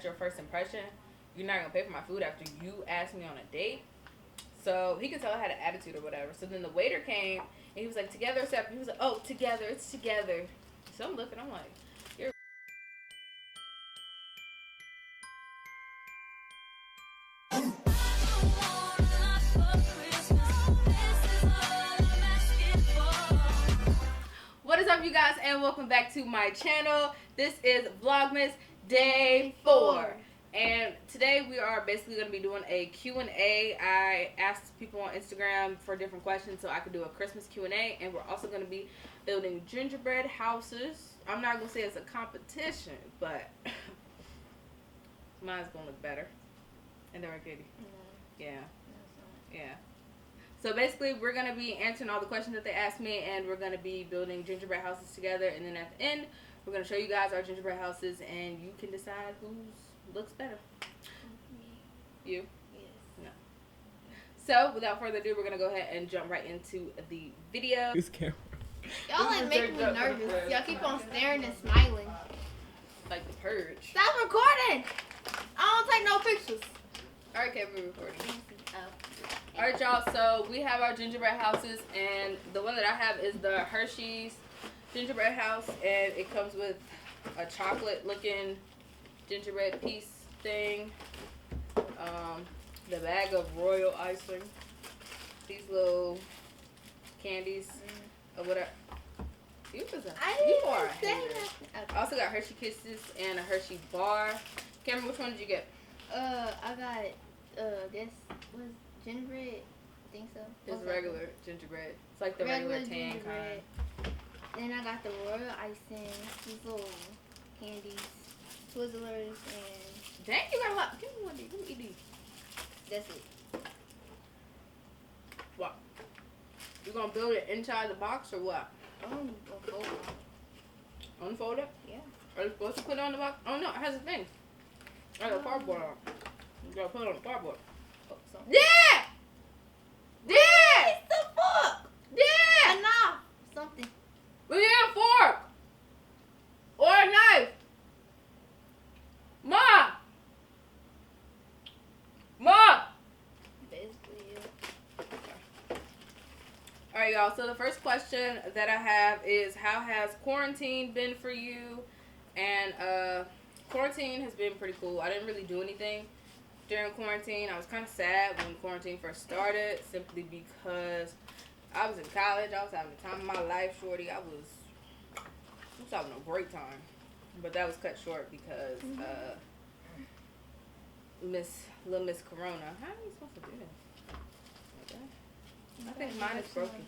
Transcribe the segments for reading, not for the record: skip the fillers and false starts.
your first impression, you're not gonna pay for my food after you asked me on a date. So he could tell I had an attitude or whatever. So then the waiter came and he was like, together or separate? He was like, oh, together, it's together. So I'm looking, I'm like, you're What is up, you guys, and welcome back to my channel. This is Vlogmas Day 4. And today we are basically going to be doing a Q&A. I asked people on Instagram for different questions so I could do a Christmas Q&A. And we're also going to be building gingerbread houses. I'm not going to say it's a competition, but mine's going to look better. And they're Katie. Yeah. Yeah. So basically, we're going to be answering all the questions that they asked me, and we're going to be building gingerbread houses together. And then at the end, we're going to show you guys our gingerbread houses, and you can decide whose looks better. Me. You? Yes. No. So, without further ado, we're going to go ahead and jump right into the video. This camera. Y'all like make me nervous. Y'all keep on staring and smiling. Like the purge. Stop recording! I don't take no pictures. Alright, okay, we're recording. Alright, y'all, so we have our gingerbread houses, and the one that I have is the Hershey's gingerbread house, and it comes with a chocolate looking gingerbread piece thing, the bag of royal icing, these little candies, or whatever. You are a hater. I also got Hershey Kisses and a Hershey bar. Cameron, which one did you get? I got, guess, was gingerbread? I think so. It's regular gingerbread. It's like the regular tan kind. Then I got the royal icing, these little candies, Twizzlers, and... Dang, you got a lot. Give me one of these. Let me eat these. That's it. What? You gonna build it inside the box or what? Unfold it. Unfold it? Yeah. Are you supposed to put it on the box? Oh no, it has a thing. I got cardboard on. You gotta put it on the cardboard. Oh, so. Yeah! Yeah! It's the fork! Yeah! Enough! Something. We need a fork! Or a knife! Ma! Ma! Basically, yeah. Alright, y'all, so the first question that I have is, how has quarantine been for you? And quarantine has been pretty cool. I didn't really do anything during quarantine. I was kind of sad when quarantine first started, simply because I was in college. I was having the time of my life, shorty. I was having a great time. But that was cut short because little Miss Corona. How are you supposed to do this? Like that? I think mine is broken.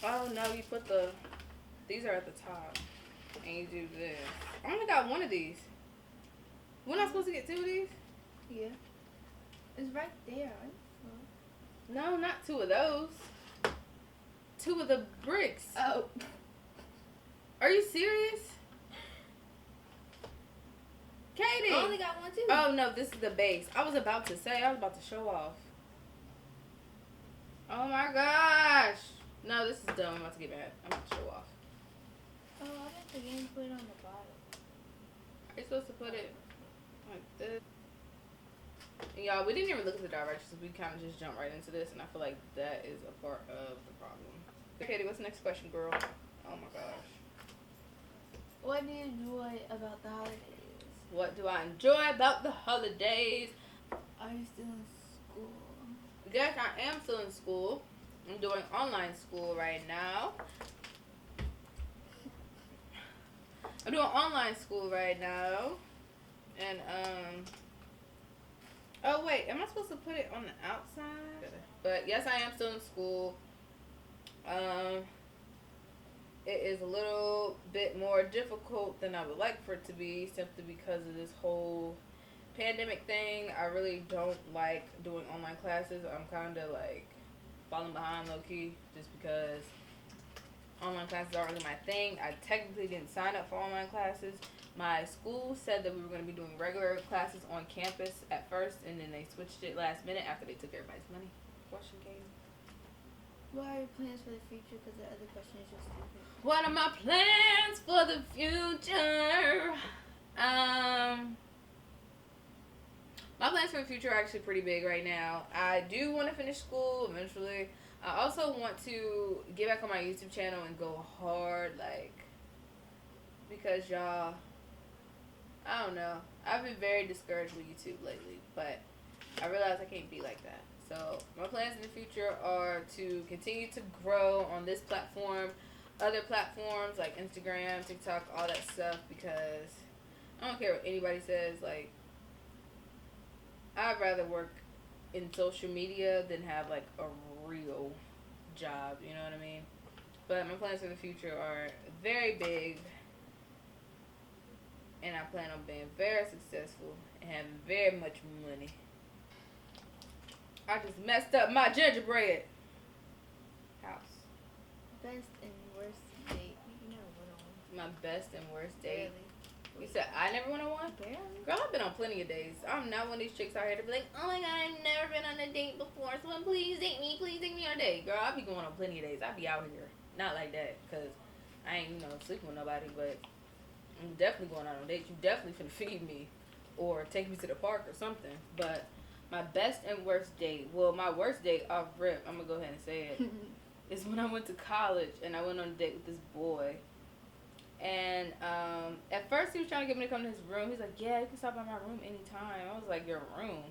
Oh no, you put these are at the top. And you do this. I only got one of these. We're not supposed to get two of these? Yeah. It's right there, right? No, not two of those. Two of the bricks. Oh. Are you serious? Katie! I only got one too. Oh no, this is the base. I was about to show off. Oh my gosh. No, this is dumb. I'm about to get mad. I'm about to show off. Oh, I meant to again put it on the bottom. Are you supposed to put it like this? And y'all, we didn't even look at the directions. We kind of just jumped right into this, and I feel like that is a part of the problem. Katie, what's the next question, girl? Oh my gosh. What do you enjoy about the holidays? What do I enjoy about the holidays? Are you still in school? Yes, I am still in school. I'm doing online school right now. I'm doing online school right now. And, oh wait, am I supposed to put it on the outside? But yes, I am still in school. It is a little bit more difficult than I would like for it to be, simply because of this whole pandemic thing. I really don't like doing online classes. I'm kind of like falling behind low key, just because online classes aren't really my thing. I technically didn't sign up for online classes. My school said that we were going to be doing regular classes on campus at first, and then they switched it last minute after they took everybody's money. Question, Katie? What are your plans for the future? Because the other question is just stupid. What are my plans for the future? My plans for the future are actually pretty big right now. I do want to finish school eventually. I also want to get back on my YouTube channel and go hard, like, because y'all, I don't know. I've been very discouraged with YouTube lately, but I realize I can't be like that. So my plans in the future are to continue to grow on this platform, other platforms like Instagram, TikTok, all that stuff, because I don't care what anybody says. Like, I'd rather work in social media than have like a real job, you know what I mean? But my plans for the future are very big, and I plan on being very successful and having very much money. I just messed up my gingerbread house. Best and worst date. You never went on. My best and worst date. Barely. You said I never went on one? Barely. Girl, I've been on plenty of dates. I'm not one of these chicks out here to be like, oh my god, I've never been on a date before. Someone please take me on a date. Girl, I'll be going on plenty of dates. I'll be out here. Not like that, because I ain't, sleeping with nobody, but I'm definitely going out on dates. You definitely finna feed me or take me to the park or something. But my best and worst date, well, my worst date off rip, I'm gonna go ahead and say it, is when I went to college and I went on a date with this boy. And at first he was trying to get me to come to his room. He's like, yeah, you can stop by my room anytime. I was like, your room?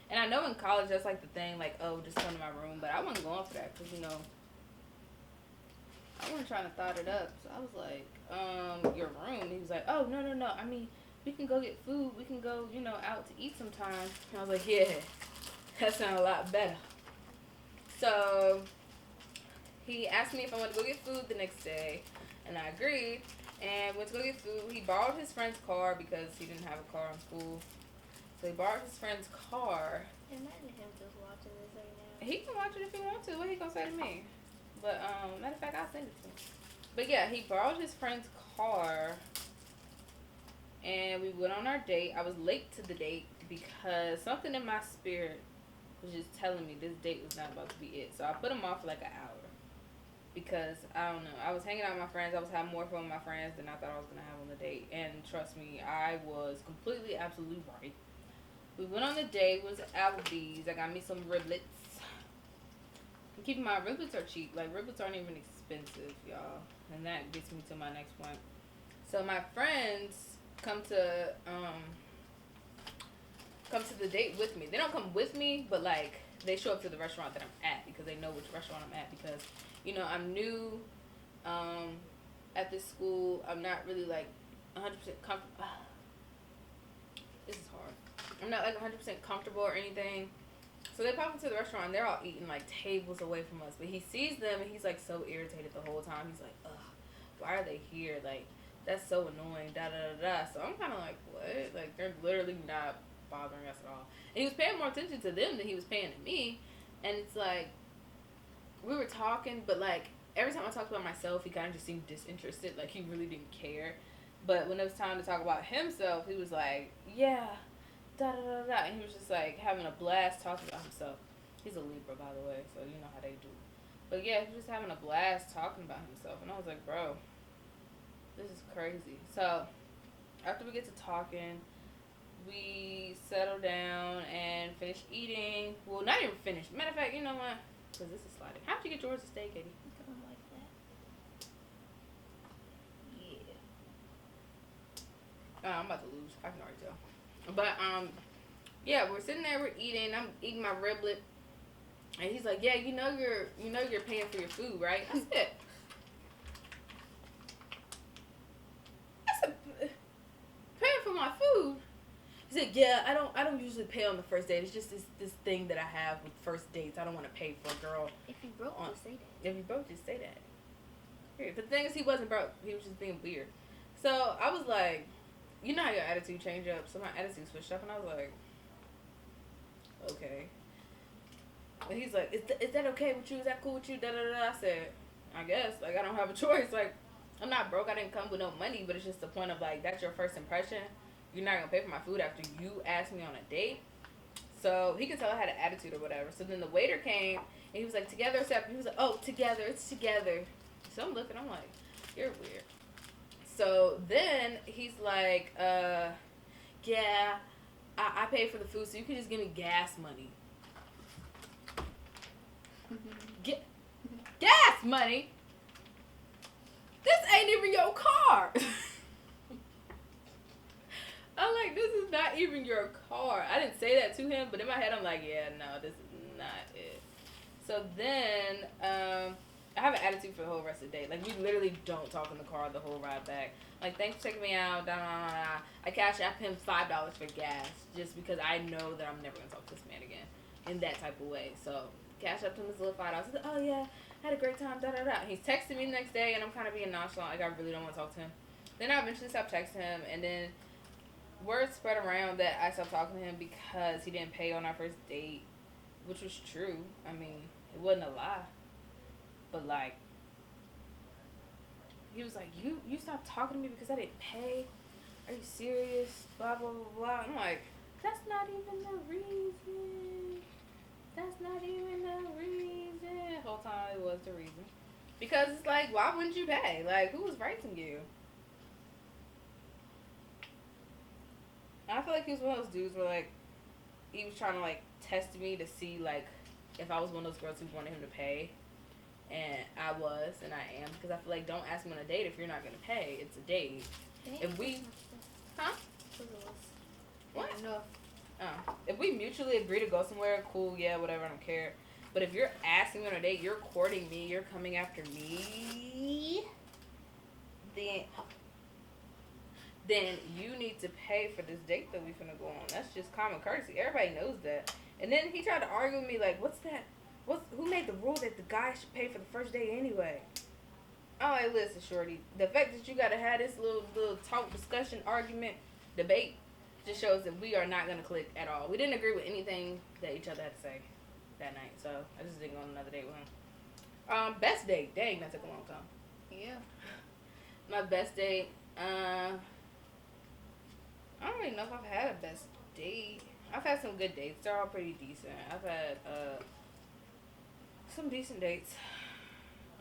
And I know in college that's like the thing, like, oh, just come to my room. But I wasn't going for that because, I wasn't trying to thought it up. So I was like, your room? He was like, oh, no. I mean, we can go get food. We can go, out to eat sometime. And I was like, yeah, that sounds a lot better. So he asked me if I wanted to go get food the next day. And I agreed. And went to go get food. He borrowed his friend's car because he didn't have a car in school. So he borrowed his friend's car. Imagine him just watching this right now. He can watch it if he wants to. What he gonna say to me? But matter of fact, I'll send it to him. But yeah, he borrowed his friend's car, and we went on our date. I was late to the date because something in my spirit was just telling me this date was not about to be it. So I put him off for like an hour. Because, I don't know, I was hanging out with my friends. I was having more fun with my friends than I thought I was going to have on the date. And trust me, I was completely, absolutely right. We went on the date. It was Applebee's. I got me some riblets. And keep in mind, riblets are cheap. Like, riblets aren't even expensive, y'all. And that gets me to my next point. So my friends come to the date with me. They don't come with me, but, like, they show up to the restaurant that I'm at because they know which restaurant I'm at because... I'm new at this school. I'm not really, like, 100% comfortable. This is hard. I'm not, like, 100% comfortable or anything. So they pop into the restaurant, and they're all eating, like, tables away from us. But he sees them, and he's, like, so irritated the whole time. He's like, ugh, why are they here? Like, that's so annoying, da-da-da-da. So I'm kind of like, what? Like, they're literally not bothering us at all. And he was paying more attention to them than he was paying to me. And it's like, we were talking, but, like, every time I talked about myself, he kind of just seemed disinterested. Like, he really didn't care. But when it was time to talk about himself, he was like, yeah, da-da-da-da. And he was just, like, having a blast talking about himself. He's a Libra, by the way, so you know how they do. But, yeah, he was just having a blast talking about himself. And I was like, bro, this is crazy. So, after we get to talking, we settle down and finish eating. Well, not even finished. Matter of fact, you know what? Because this is sliding. How'd you get yours to stay, Katie? Something like that. Yeah. I'm about to lose. I can already tell. But, yeah, we're sitting there, we're eating. I'm eating my riblet. And he's like, yeah, you're paying for your food, right? I said, paying for my food? He said, yeah, I don't usually pay on the first date. It's just this thing that I have with first dates. I don't want to pay for a girl. If you broke, just say that. If you broke, just say that. But the thing is, he wasn't broke. He was just being weird. So I was like, you know how your attitude change up. So my attitude switched up, and I was like, okay. And he's like, is that okay with you? Is that cool with you? Da da da. I said, I guess. Like, I don't have a choice. Like, I'm not broke. I didn't come with no money, but it's just the point of, like, that's your first impression. You're not going to pay for my food after you asked me on a date. So he could tell I had an attitude or whatever. So then the waiter came, and he was like, together or separate? He was like, oh, together. It's together. So I'm looking. I'm like, you're weird. So then he's like, yeah, I paid for the food, so you can just give me gas money. Gas money? This ain't even your car. I'm like, this is not even your car. I didn't say that to him, but in my head, I'm like, yeah, no, this is not it. So then, I have an attitude for the whole rest of the day. Like, we literally don't talk in the car the whole ride back. Like, thanks for taking me out. Da, da, da, da. I cash app him $5 for gas just because I know that I'm never going to talk to this man again in that type of way. So, cash up to him this little $5. He's like, oh, yeah, had a great time, da, da, da. He's texting me the next day, and I'm kind of being nonchalant. Like, I really don't want to talk to him. Then I eventually stopped texting him, and then word spread around that I stopped talking to him because he didn't pay on our first date, which was true. I mean, it wasn't a lie. But, like, he was like, you stopped talking to me because I didn't pay? Are you serious? Blah, blah, blah, blah. I'm like, that's not even the reason. That's not even the reason. The whole time it was the reason. Because it's like, why wouldn't you pay? Like, who was writing you? I feel like he was one of those dudes where, like, he was trying to, like, test me to see, like, if I was one of those girls who wanted him to pay. And I was, and I am. Because I feel like, don't ask me on a date if you're not going to pay. It's a date. If we... Huh? What? If we mutually agree to go somewhere, cool, yeah, whatever, I don't care. But if you're asking me on a date, you're courting me, you're coming after me, then you need to pay for this date that we finna go on. That's just common courtesy. Everybody knows that. And then he tried to argue with me like, what's that? Who made the rule that the guy should pay for the first date anyway? Oh, hey, listen, shorty. The fact that you gotta have this little talk, discussion, argument, debate, just shows that we are not gonna click at all. We didn't agree with anything that each other had to say that night, so I just didn't go on another date with him. Best date. Dang, that took a long time. Yeah. My best date, I don't really know if I've had a best date. I've had some good dates. They're all pretty decent. I've had some decent dates.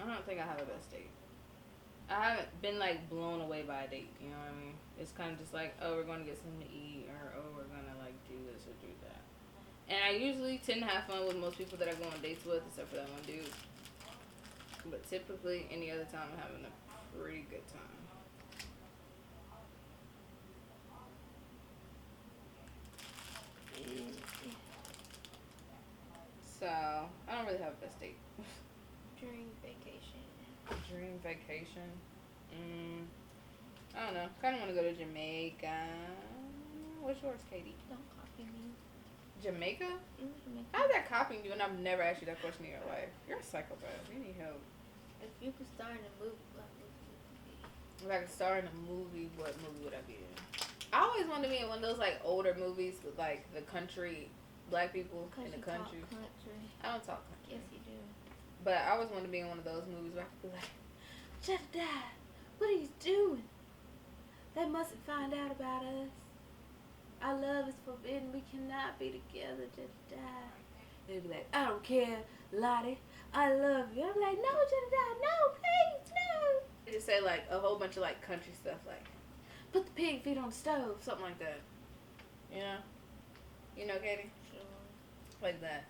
I don't think I have a best date. I haven't been, like, blown away by a date, you know what I mean? It's kind of just like, oh, we're going to get something to eat, or, oh, we're going to, like, do this or do that. And I usually tend to have fun with most people that I go on dates with, except for that one dude. But typically, any other time, I'm having a pretty good time. So, I don't really have a best date. Dream vacation. Dream vacation? I don't know. Kind of want to go to Jamaica. What's yours, Katie? Don't copy me. Jamaica? Jamaica. How's that copying you and I've never asked you that question in your life? You're a psychopath. You need help. If you could star in a movie, what movie would you be? If I could star in a movie, what movie would I be in? I always wanted to be in one of those, like, older movies with, like, the country, black people in the country. I don't talk country. Yes, you do. But I always wanted to be in one of those movies where I could be like, Jedediah, what are you doing? They mustn't find out about us. Our love is forbidden. We cannot be together, Jedediah. They'd be like, I don't care, Lottie. I love you. I'm like, no, Jedediah, no, please, no. They just say, like, a whole bunch of, like, country stuff, like, put the pig feet on the stove, something like that. You know? You know, Katie? Sure. Like that.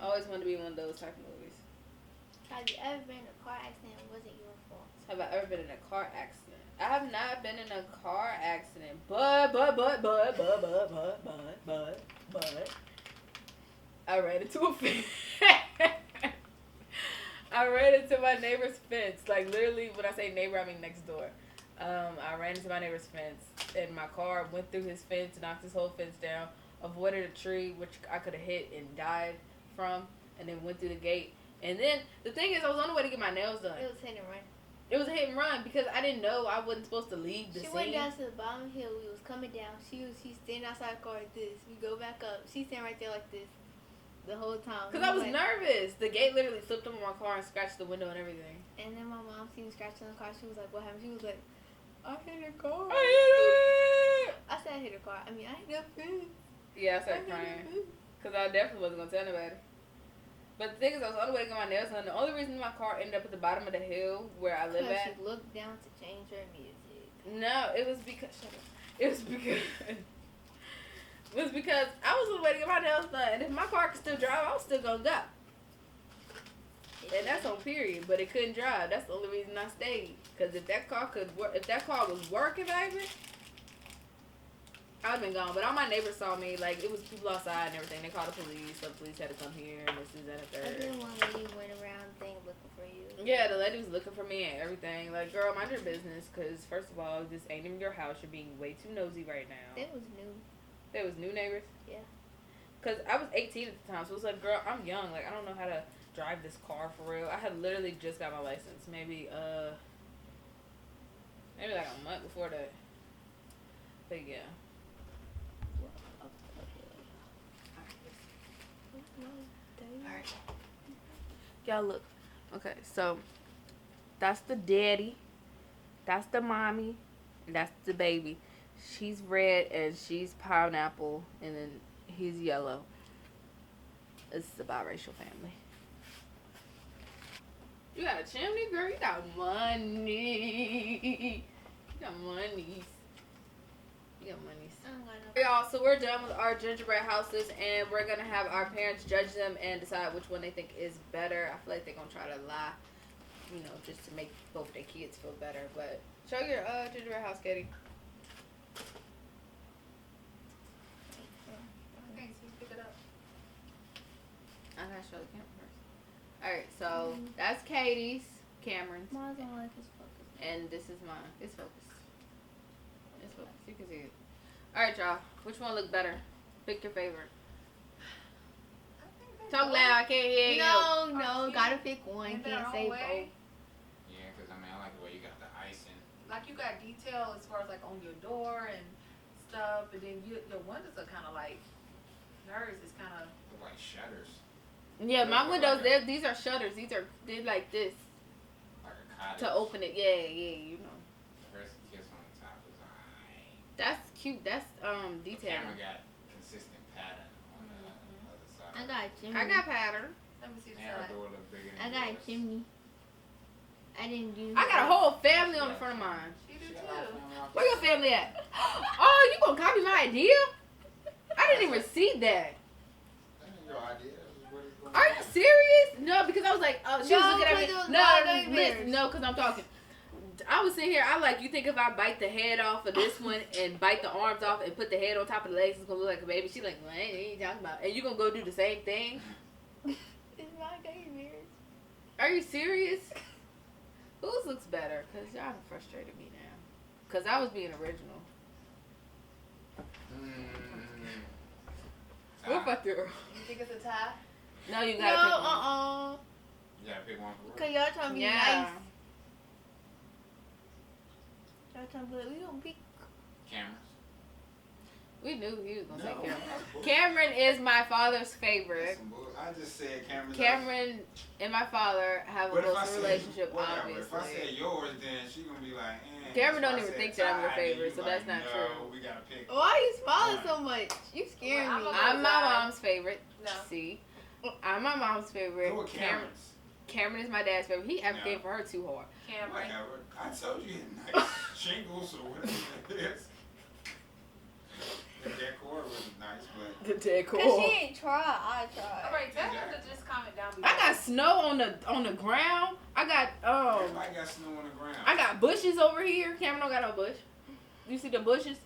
I always wanted to be in one of those type of movies. Have you ever been in a car accident and it wasn't your fault? Have I ever been in a car accident? I have not been in a car accident, but I ran into a fence. I ran into my neighbor's fence. Like, literally, when I say neighbor, I mean next door. I ran into my neighbor's fence, and my car went through his fence, knocked his whole fence down, avoided a tree, which I could have hit and died from, and then went through the gate. And then, the thing is, I was on the way to get my nails done. It was hit and run. It was a hit and run, because I didn't know I wasn't supposed to leave the scene. She went down to the bottom hill. We was coming down. She's standing outside the car like this. We go back up. She's standing right there like this the whole time. Because I was nervous. The gate literally flipped over my car and scratched the window and everything. And then my mom seen me scratching the car. She was like, what happened? She was like, I hit a car. I hit it! I said I hit a car. I started Yeah, I started crying. Because I definitely wasn't going to tell nobody. But the thing is, I was on the way to get my nails done. The only reason my car ended up at the bottom of the hill where I live at. She looked down to change her music. No, it was because. Shut up. It was because. It was because I was on the way to get my nails done, and if my car could still drive, I was still gonna go. And that's on period, but it couldn't drive. That's the only reason I stayed. Cause if that car was working, baby, I'd been gone. But all my neighbors saw me. Like, it was people outside and everything. They called the police, so the police had to come here and this is that and I third. did one lady went around thing looking for you. Yeah, the lady was looking for me and everything. Like, girl, mind your business, cause first of all, this ain't even your house. You're being way too nosy right now. That was new. There was new neighbors. Yeah. Cause I was 18 at the time, so it was like, girl, I'm young. Like, I don't know how to drive this car for real. I had literally just got my license. Maybe like a month before that. But yeah. Alright. Y'all look. Okay, so that's the daddy. That's the mommy. And that's the baby. She's red and she's pineapple, and then he's yellow. It's a biracial family. You got a chimney, girl? You got money. You got monies. You got monies. Y'all, so we're done with our gingerbread houses, and we're gonna have our parents judge them and decide which one they think is better. I feel like they're gonna try to lie, you know, just to make both their kids feel better. But show your gingerbread house, Katie. Okay, so you pick it up. I gotta show the camera first. Alright, so that's Katie's, Cameron's. Mine's on like it's focused. And this is mine. It's focused. It's focused. You can see it. Alright, y'all. Which one look better? Pick your favorite. Talk loud. I can't hear you. No. Gotta pick one. Can't say both. Yeah, because I mean, I like the way you got the icing. Like, you got detail as far as like on your door and stuff, and then your windows are kind of like, hers is kind of Look like shutters. Yeah, my windows, these are shutters. They're like this. Like a cottage. To open it. Yeah, you know. The first kiss on the top was alright. That's cute. That's The detail. camera got consistent pattern on the other side. I got a chimney. I got pattern. let me see the And our side. door look bigger than I got a yours. chimney. I didn't do. I got a whole family on the front of mine. She do She got too. our family off Where your family at? Oh, you gonna copy my idea? I didn't even see that. That ain't your idea. That's what it's going Are you serious? No, because I was like, oh, she was No, looking at me. because it was No, my nightmares. listen, no, because I'm talking. I was sitting here. I like, you think if I bite the head off of this one and bite the arms off and put the head on top of the legs, it's gonna look like a baby? She like, what are you talking about? And you gonna go do the same thing? It's my nightmares. Are you serious? Whose looks better? Because y'all frustrated me now. Because I was being original. What about the... You think it's a tie? No, you No, gotta pick one. You gotta pick one for Cause real. y'all trying to be Yeah. nice. Y'all trying to be like, we gonna pick. Cameras. We knew he was gonna say No, Cameron. that's bull- Cameron is my father's that's favorite. some bull- I just said cameras. Cameron and my father have a But if I close say relationship, whatever, obviously. if I say yours, then she gonna be like, eh. Cameron If don't I even said think that I'm your tie, favorite, you so like, that's not no, true. We gotta pick. Why are you smiling one. so much? You scaring Well, me. I'm I'm my mom's favorite. No. See, I'm my mom's favorite. Go with Cameron's. Cameron is my dad's favorite. He advocated No. for her too hard. Cameron. Whatever. I told you, nice shingles or whatever it is. The decor was nice, but The decor. Cause she ain't try. I tried. Alright, tell her to just comment down below. I got snow on the ground. I got everybody got snow on the ground. I got bushes over here. Cameron don't got no bush. You see the bushes?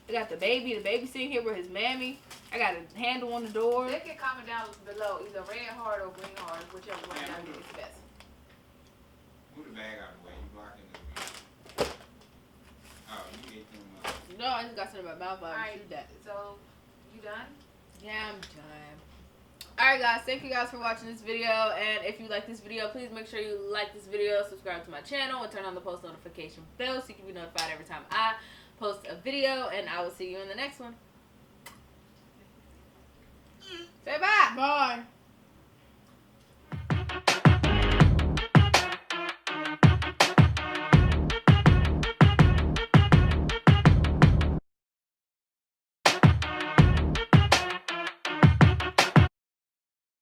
I got the baby. The baby sitting here with his mammy. I got a handle on the door. They can comment down below, either red heart or green heart, whichever one y'all think is best. Move the bag out of the way. You blocking the view. Oh, you ate them. No, I just got something in my mouth. I Alright, shoot that. so, you done? Yeah, I'm done. Alright guys, thank you guys for watching this video, and if you like this video, please make sure you like this video, subscribe to my channel, and turn on the post notification bell so you can be notified every time I post a video, and I will see you in the next one. Say bye! Bye.